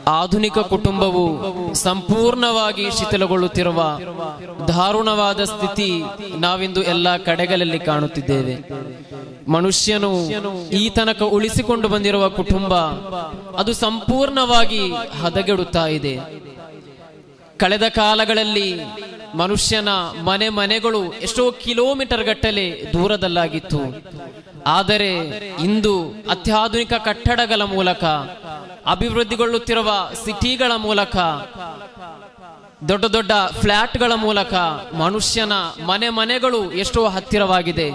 ಆಧುನಿಕ ಕುಟುಂಬವು ಸಂಪೂರ್ಣವಾಗಿ ಶಿಥಿಲಗೊಳ್ಳುತ್ತಿರುವ ದಾರುಣವಾದ ಸ್ಥಿತಿ ನಾವಿಂದು ಎಲ್ಲ ಕಡೆಗಳಲ್ಲಿ ಕಾಣುತ್ತಿದ್ದೇವೆ. ಮನುಷ್ಯನು ಈ ತನಕ ಉಳಿಸಿಕೊಂಡು ಬಂದಿರುವ ಕುಟುಂಬ ಅದು ಸಂಪೂರ್ಣವಾಗಿ ಹದಗೆಡುತ್ತಾ ಇದೆ. ಕಳೆದ ಕಾಲಗಳಲ್ಲಿ ಮನುಷ್ಯನ ಮನೆಗಳು ಎಷ್ಟೋ ಕಿಲೋಮೀಟರ್ ಗಟ್ಟಲೆ ದೂರದಲ್ಲಾಗಿತ್ತು. ಆದರೆ ಇಂದು ಅತ್ಯಾಧುನಿಕ ಕಟ್ಟಡಗಳ ಮೂಲಕ, ಅಭಿವೃದ್ಧಿಗೊಳ್ಳುತ್ತಿರುವ ಸಿಟಿಗಳ ಮೂಲಕ, ದೊಡ್ಡ ದೊಡ್ಡ ಫ್ಲಾಟ್ಗಳ ಮೂಲಕ ಮನುಷ್ಯನ ಮನೆಗಳು ಎಷ್ಟೋ ಹತ್ತಿರವಾಗಿದೆ.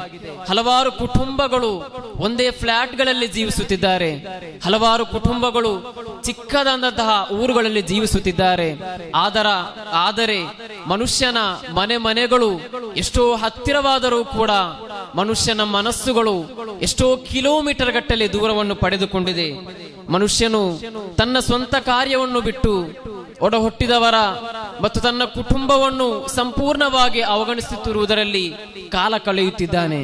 ಹಲವಾರು ಕುಟುಂಬಗಳು ಒಂದೇ ಫ್ಲಾಟ್ಗಳಲ್ಲಿ ಜೀವಿಸುತ್ತಿದ್ದಾರೆ. ಹಲವಾರು ಕುಟುಂಬಗಳು ಚಿಕ್ಕದಾದಂತಹ ಊರುಗಳಲ್ಲಿ ಜೀವಿಸುತ್ತಿದ್ದಾರೆ. ಆದರೆ ಮನುಷ್ಯನ ಮನೆಗಳು ಎಷ್ಟೋ ಹತ್ತಿರವಾದರೂ ಕೂಡ ಮನುಷ್ಯನ ಮನಸ್ಸುಗಳು ಎಷ್ಟೋ ಕಿಲೋಮೀಟರ್ ಗಟ್ಟಲೆ ದೂರವನ್ನು ಪಡೆದುಕೊಂಡಿದೆ. ಮನುಷ್ಯನು ತನ್ನ ಸ್ವಂತ ಕಾರ್ಯವನ್ನು ಬಿಟ್ಟು ಒಡ ಹುಟ್ಟಿದವರ ಮತ್ತು ತನ್ನ ಕುಟುಂಬವನ್ನು ಸಂಪೂರ್ಣವಾಗಿ ಅವಗಣಿಸುತ್ತಿರುವುದರಲ್ಲಿ ಕಾಲ ಕಳೆಯುತ್ತಿದ್ದಾನೆ.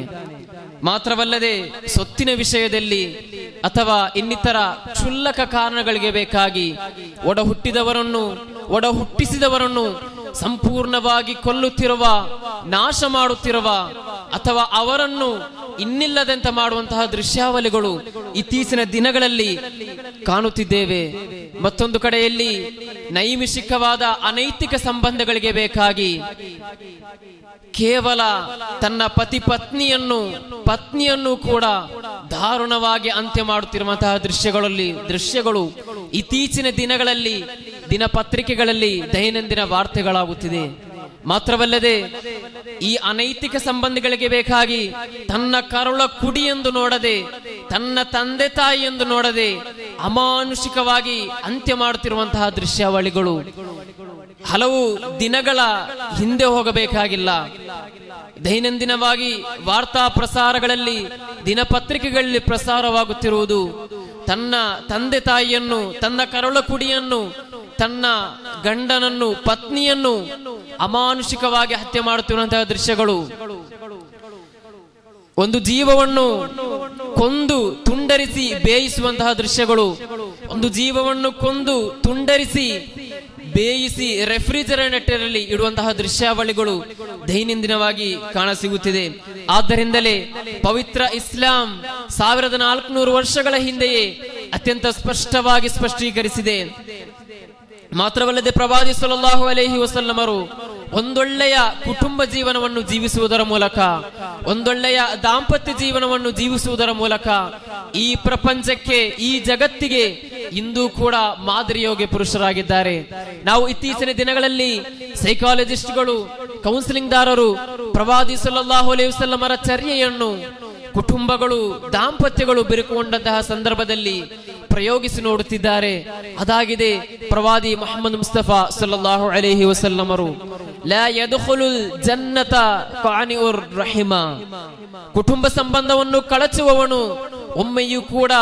ಮಾತ್ರವಲ್ಲದೆ ಸೊತ್ತಿನ ವಿಷಯದಲ್ಲಿ ಅಥವಾ ಇನ್ನಿತರ ಕ್ಷುಲ್ಲಕ ಕಾರಣಗಳಿಗೆ ಬೇಕಾಗಿ ಒಡ ಹುಟ್ಟಿಸಿದವರನ್ನು ಸಂಪೂರ್ಣವಾಗಿ ಕೊಲ್ಲುತ್ತಿರುವ, ನಾಶ ಮಾಡುತ್ತಿರುವ ಅಥವಾ ಅವರನ್ನು ಇನ್ನಿಲ್ಲದಂತೆ ಮಾಡುವಂತಹ ದೃಶ್ಯಾವಳಿಗಳು ಇತ್ತೀಚಿನ ದಿನಗಳಲ್ಲಿ ಕಾಣುತ್ತಿದ್ದೇವೆ. ಮತ್ತೊಂದು ಕಡೆಯಲ್ಲಿ ನೈಮಿಷಿಕವಾದ ಅನೈತಿಕ ಸಂಬಂಧಗಳಿಗೆ ಬೇಕಾಗಿ ಕೇವಲ ತನ್ನ ಪತ್ನಿಯನ್ನು ಕೂಡ ದಾರುಣವಾಗಿ ಅಂತ್ಯ ಮಾಡುತ್ತಿರುವಂತಹ ದೃಶ್ಯಗಳು ಇತ್ತೀಚಿನ ದಿನಗಳಲ್ಲಿ ದಿನಪತ್ರಿಕೆಗಳಲ್ಲಿ ದೈನಂದಿನ ವಾರ್ತೆಗಳಾಗುತ್ತಿದೆ. ಮಾತ್ರವಲ್ಲದೆ ಈ ಅನೈತಿಕ ಸಂಬಂಧಗಳಿಗೆ ಬೇಕಾಗಿ ತನ್ನ ಕರುಳ ಕುಡಿ ಎಂದು ನೋಡದೆ, ತನ್ನ ತಂದೆ ತಾಯಿ ಎಂದು ನೋಡದೆ ಅಮಾನುಷಿಕವಾಗಿ ಅಂತ್ಯ ಮಾಡುತ್ತಿರುವಂತಹ ದೃಶ್ಯಾವಳಿಗಳು ಹಲವು ದಿನಗಳ ಹಿಂದೆ ಹೋಗಬೇಕಾಗಿಲ್ಲ. ದೈನಂದಿನವಾಗಿ ವಾರ್ತಾ ಪ್ರಸಾರಗಳಲ್ಲಿ, ದಿನಪತ್ರಿಕೆಗಳಲ್ಲಿ ಪ್ರಸಾರವಾಗುತ್ತಿರುವುದು ತನ್ನ ತಂದೆ ತಾಯಿಯನ್ನು, ತನ್ನ ಕರುಳ ಕುಡಿಯನ್ನು, ತನ್ನ ಗಂಡನನ್ನು, ಪತ್ನಿಯನ್ನು ಅಮಾನುಷಿಕವಾಗಿ ಹತ್ಯೆ ಮಾಡುತ್ತಿರುವಂತಹ ದೃಶ್ಯಗಳು. ಒಂದು ಜೀವವನ್ನು ಕೊಂದು ತುಂಡರಿಸಿ ಬೇಯಿಸುವಂತಹ ದೃಶ್ಯಗಳು, ಒಂದು ಜೀವವನ್ನು ಕೊಂದು ತುಂಡರಿಸಿ ಬೇಯಿಸಿ ರೆಫ್ರಿಜರೇಟರಲ್ಲಿ ಇಡುವಂತಹ ದೃಶ್ಯಾವಳಿಗಳು ದೈನಂದಿನವಾಗಿ ಕಾಣಸಿಗುತ್ತಿದೆ. ಆದ್ದರಿಂದಲೇ ಪವಿತ್ರ ಇಸ್ಲಾಂ 1400 ವರ್ಷಗಳ ಹಿಂದೆಯೇ ಅತ್ಯಂತ ಸ್ಪಷ್ಟವಾಗಿ ಸ್ಪಷ್ಟೀಕರಿಸಿದೆ. ಮಾತ್ರವಲ್ಲದೆ ಪ್ರವಾದಿ ಸಲ್ಲಲ್ಲಾಹು ಅಲೈಹಿ ವಸಲ್ಲಮರು ಒಂದೊಳ್ಳೆಯ ಕುಟುಂಬ ಜೀವನವನ್ನು ಜೀವಿಸುವುದರ ಮೂಲಕ, ಒಂದೊಳ್ಳೆಯ ದಾಂಪತ್ಯ ಜೀವನವನ್ನು ಜೀವಿಸುವುದರ ಮೂಲಕ ಈ ಪ್ರಪಂಚಕ್ಕೆ, ಈ ಜಗತ್ತಿಗೆ ಇಂದು ಕೂಡ ಮಾದರಿಯೋಗ್ಯ ಪುರುಷರಾಗಿದ್ದಾರೆ. ನಾವು ಇತ್ತೀಚಿನ ದಿನಗಳಲ್ಲಿ ಸೈಕಾಲಜಿಸ್ಟ್ಗಳು, ಕೌನ್ಸಿಲಿಂಗ್ ದಾರರು ಪ್ರವಾದಿ ಸಲ್ಲಲ್ಲಾಹು ಅಲೈಹಿ ವಸಲ್ಲಮರ ಚರ್ಯೆಯನ್ನು ಕುಟುಂಬಗಳು, ದಾಂಪತ್ಯಗಳು ಬಿರುಕುಗೊಂಡಂತಹ ಸಂದರ್ಭದಲ್ಲಿ ಪ್ರಯೋಗಿಸಿ ನೋಡುತ್ತಿದ್ದಾರೆ. ಅದಾಗಿದೆ ಪ್ರವಾದಿ ಮುಹಮ್ಮದ್ ಮುಸ್ತಫಾ ಸಲ್ಲಲ್ಲಾಹು ಅಲೈಹಿ ವಸಲ್ಲಮರು ಲಾ ಯದ್ಖುಲುಲ್ ಜನ್ನತ ಕಾನಿಉರ್ ರಹಿಮ, ಕುಟುಂಬ ಸಂಬಂಧವನ್ನು ಕಳಚುವವನು ಒಮ್ಮೆಯೂ ಕೂಡ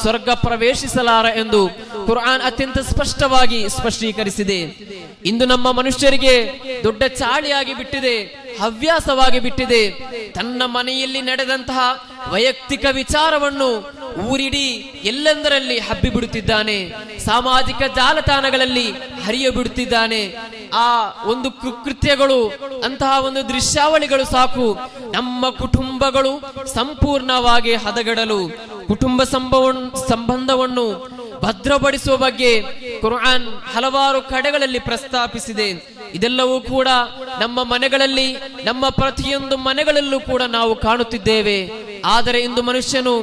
ಸ್ವರ್ಗ ಪ್ರವೇಶಿಸಲಾರ ಎಂದು ಕುರ್ಆನ್ ಅತ್ಯಂತ ಸ್ಪಷ್ಟವಾಗಿ ಸ್ಪಷ್ಟೀಕರಿಸಿದೆ. ಇಂದು ನಮ್ಮ ಮನುಷ್ಯರಿಗೆ ದೊಡ್ಡ ಚಾಳಿಯಾಗಿ ಬಿಟ್ಟಿದೆ, ಹವ್ಯಾಸವಾಗಿ ಬಿಟ್ಟಿದೆ. ತನ್ನ ಮನೆಯಲ್ಲಿ ನಡೆದಂತಹ ವೈಯಕ್ತಿಕ ವಿಚಾರವನ್ನು ಊರಿಡಿ ಎಲ್ಲೆಂದರಲ್ಲಿ ಹಬ್ಬಿ ಬಿಡುತ್ತಿದ್ದಾನೆ, ಸಾಮಾಜಿಕ ಜಾಲತಾಣಗಳಲ್ಲಿ ಹರಿಯ ಬಿಡುತ್ತಿದ್ದಾನೆ. ಆ ಒಂದು ಕೃತ್ಯಗಳು, ಅಂತಹ ಒಂದು ದೃಶ್ಯಾವಳಿಗಳು ಸಾಕು ನಮ್ಮ ಕುಟುಂಬಗಳು ಸಂಪೂರ್ಣವಾಗಿ ಹದಗೆಡಲು. ಕುಟುಂಬ ಸಂಬಂಧವನ್ನು ಭದ್ರಪಡಿಸುವ ಬಗ್ಗೆ ಕುರ್ಆನ್ ಹಲವಾರು ಕಡೆಗಳಲ್ಲಿ ಪ್ರಸ್ತಾಪಿಸಿದೆ. ಇದೆಲ್ಲವೂ ಕೂಡ ನಮ್ಮ ಮನೆಗಳಲ್ಲಿ, ನಮ್ಮ ಪ್ರತಿಯೊಂದು ಮನೆಗಳಲ್ಲೂ ಕೂಡ ನಾವು ಕಾಣುತ್ತಿದ್ದೇವೆ. ಆದರೆ ಇಂದು ಮನುಷ್ಯನು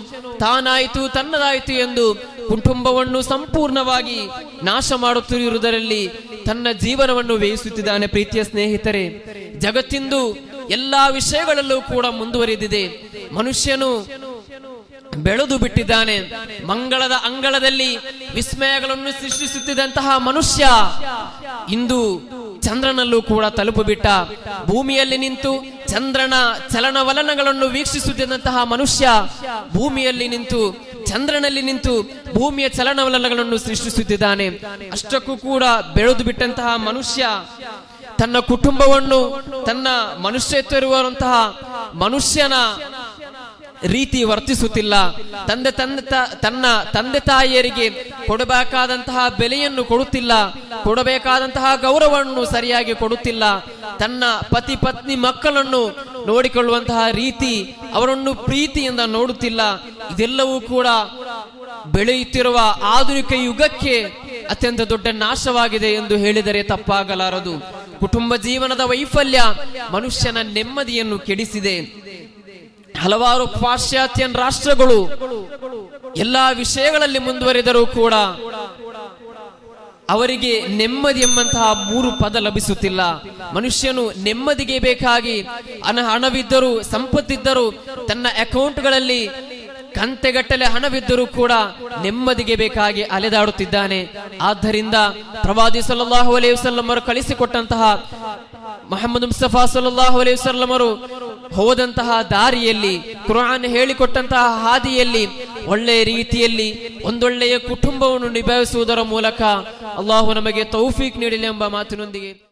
ತಾನಾಯಿತು, ತನ್ನದಾಯಿತು ಎಂದು ಕುಟುಂಬವನ್ನು ಸಂಪೂರ್ಣವಾಗಿ ನಾಶ ಮಾಡುತ್ತಿರುವುದರಲ್ಲಿ ತನ್ನ ಜೀವನವನ್ನು ವ್ಯಯಿಸುತ್ತಿದ್ದಾನೆ. ಪ್ರೀತಿಯ ಸ್ನೇಹಿತರೆ, ಜಗತ್ತಿಂದು ಎಲ್ಲಾ ವಿಷಯಗಳಲ್ಲೂ ಕೂಡ ಮುಂದುವರಿದಿದೆ. ಮನುಷ್ಯನು ಬೆಳೆದು ಬಿಟ್ಟಿದ್ದಾನೆ. ಮಂಗಳದ ಅಂಗಳದಲ್ಲಿ ವಿಸ್ಮಯಗಳನ್ನು ಸೃಷ್ಟಿಸುತ್ತಿದ್ದಂತಹ ಮನುಷ್ಯ ಇಂದು ಚಂದ್ರನಲ್ಲೂ ಕೂಡ ತಲುಪಿಬಿಟ್ಟ. ಭೂಮಿಯಲ್ಲಿ ನಿಂತು ಚಂದ್ರನ ಚಲನವಲನಗಳನ್ನು ವೀಕ್ಷಿಸುತ್ತಿದ್ದಂತಹ ಮನುಷ್ಯ ಭೂಮಿಯಲ್ಲಿ ನಿಂತು, ಚಂದ್ರನಲ್ಲಿ ನಿಂತು ಭೂಮಿಯ ಚಲನವಲನಗಳನ್ನು ಸೃಷ್ಟಿಸುತ್ತಿದ್ದಾನೆ. ಅಷ್ಟಕ್ಕೂ ಕೂಡ ಬೆಳೆದು ಬಿಟ್ಟಂತಹ ಮನುಷ್ಯ ತನ್ನ ಕುಟುಂಬವನ್ನು, ತನ್ನ ಮನುಷ್ಯತ್ವ ಇರುವಂತಹ ಮನುಷ್ಯನ ರೀತಿ ವರ್ತಿಸುತ್ತಿಲ್ಲ. ತನ್ನ ತಂದೆ ತಾಯಿಯರಿಗೆ ಕೊಡಬೇಕಾದಂತಹ ಬೆಲೆಯನ್ನು ಕೊಡುತ್ತಿಲ್ಲ, ಕೊಡಬೇಕಾದಂತಹ ಗೌರವವನ್ನು ಸರಿಯಾಗಿ ಕೊಡುತ್ತಿಲ್ಲ. ತನ್ನ ಪತಿ ಪತ್ನಿ ಮಕ್ಕಳನ್ನು ನೋಡಿಕೊಳ್ಳುವಂತಹ ರೀತಿ, ಅವರನ್ನು ಪ್ರೀತಿಯಿಂದ ನೋಡುತ್ತಿಲ್ಲ. ಇದೆಲ್ಲವೂ ಕೂಡ ಬೆಳೆಯುತ್ತಿರುವ ಆಧುನಿಕ ಯುಗಕ್ಕೆ ಅತ್ಯಂತ ದೊಡ್ಡ ನಾಶವಾಗಿದೆ ಎಂದು ಹೇಳಿದರೆ ತಪ್ಪಾಗಲಾರದು. ಕುಟುಂಬ ಜೀವನದ ವೈಫಲ್ಯ ಮನುಷ್ಯನ ನೆಮ್ಮದಿಯನ್ನು ಕೆಡಿಸಿದೆ. ಹಲವಾರು ಪಾಶ್ಚಾತ್ಯ ರಾಷ್ಟ್ರಗಳು ಎಲ್ಲಾ ವಿಷಯಗಳಲ್ಲಿ ಮುಂದುವರಿದರೂ ಕೂಡ ಅವರಿಗೆ ನೆಮ್ಮದಿ ಎಂಬಂತಹ 3 ಪದ ಲಭಿಸುತ್ತಿಲ್ಲ. ಮನುಷ್ಯನು ನೆಮ್ಮದಿಗೆ ಬೇಕಾಗಿ ಹಣವಿದ್ದರೂ, ಸಂಪತ್ತಿದ್ದರೂ, ತನ್ನ ಅಕೌಂಟ್ಗಳಲ್ಲಿ ಕಂತೆಗಟ್ಟಲೆ ಹಣವಿದ್ದರೂ ಕೂಡ ನೆಮ್ಮದಿಗೆ ಬೇಕಾಗಿ ಅಲೆದಾಡುತ್ತಿದ್ದಾನೆ. ಆದ್ದರಿಂದ ಪ್ರವಾದಿ ಸಲ್ಲಲ್ಲಾಹು ಅಲೈಹಿ ವಸಲ್ಲಂ ಅವರು ಕಳಿಸಿಕೊಟ್ಟಂತಹ ಮುಹಮ್ಮದ್ ಮುಸ್ತಫಾ ಸಲ್ಲಲ್ಲಾಹು ಅಲೈಹಿ ವಸಲ್ಲಂ ಅವರು ಹೋದಂತಹ ದಾರಿಯಲ್ಲಿ, ಕುರ್ಆನ್ ಹೇಳಿಕೊಟ್ಟಂತಹ ಹಾದಿಯಲ್ಲಿ ಒಳ್ಳೆಯ ರೀತಿಯಲ್ಲಿ ಒಂದೊಳ್ಳೆಯ ಕುಟುಂಬವನ್ನು ನಿಭಾಯಿಸುವುದರ ಮೂಲಕ ಅಲ್ಲಾಹು ನಮಗೆ ತೌಫೀಕ್ ನೀಡಲಿ ಎಂಬ ಮಾತಿನೊಂದಿಗೆ